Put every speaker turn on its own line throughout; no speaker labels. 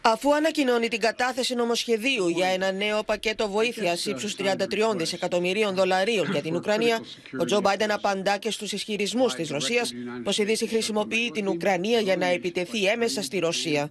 Αφού ανακοινώνει την κατάθεση νομοσχεδίου για ένα νέο πακέτο βοήθειας ύψους 33 δισεκατομμυρίων δολαρίων για την Ουκρανία, ο Τζο Μπάιντεν απαντά και στους ισχυρισμούς της Ρωσίας πως η Δύση χρησιμοποιεί την Ουκρανία για να επιτεθεί έμεσα στη Ρωσία.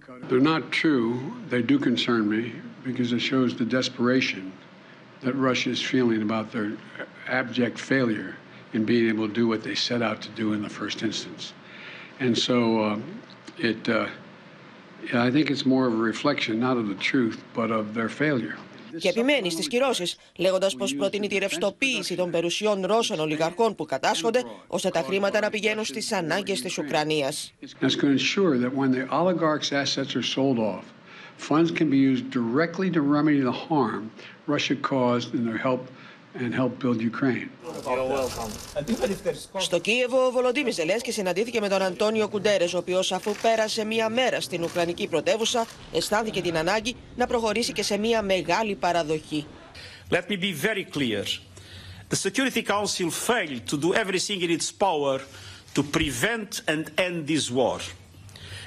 I think it's more of a reflection not of the truth but of their failure.
Και επιμένει στις κυρώσεις, λέγοντας πως προτείνει τη ρευστοποίηση των περιουσιών Ρώσων ολιγαρχών που κατάσχονται, ώστε τα χρήματα να πηγαίνουν στις ανάγκες της Ουκρανίας.
That's going to ensure that when the oligarchs' assets are sold off, funds can be used directly to remedy the harm Russia caused in their help build Ukraine.
Στο Κίεβο, ο Βολοντίμιρ Ζελένσκι συναντήθηκε με τον Αντώνιο Κουντέρες, ο οποίος αφού πέρασε μία μέρα στην Ουκρανική πρωτεύουσα, αισθάνθηκε την ανάγκη να προχωρήσει και σε μία μεγάλη παραδοχή.
Let me be very clear. The Security Council failed to do everything in its power to prevent and end this war.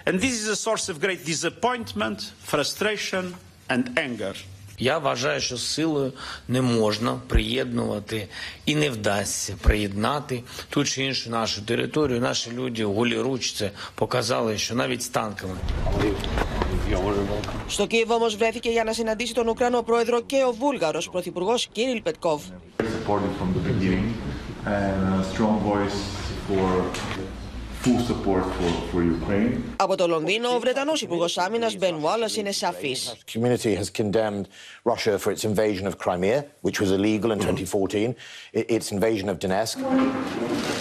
And this is a source of great disappointment, frustration and anger.
Я вважаю, що силою не можна приєднувати і не вдасться приєднати ту чи іншу нашу територію. Наші люди голіруч це показали, що навіть з танками.
Στο Κίεβο όμως βρέθηκε για να συναντήσει τον Ουκρανό πρόεδρο και ο Βούλγαρος πρωθυπουργός Κίριλ Πετκόβ. Από το Λονδίνο, ο Βρετανός Υπουργός Άμυνας Μπεν Wallace είναι σαφής.
Community has condemned Russia for its invasion of Crimea, which was illegal in 2014, its invasion of Donetsk.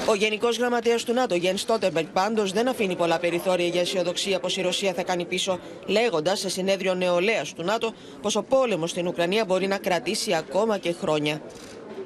Ο Γενικός Γραμματέας του ΝΑΤΟ, Γενς Στολτενμπέργκ, πάντως δεν αφήνει πολλά περιθώρια για αισιοδοξία πως η Ρωσία θα κάνει πίσω, λέγοντας σε συνέδριο νεολαίας του ΝΑΤΟ πως ο πόλεμος στην Ουκρανία μπορεί να κρατήσει ακόμα και χρόνια.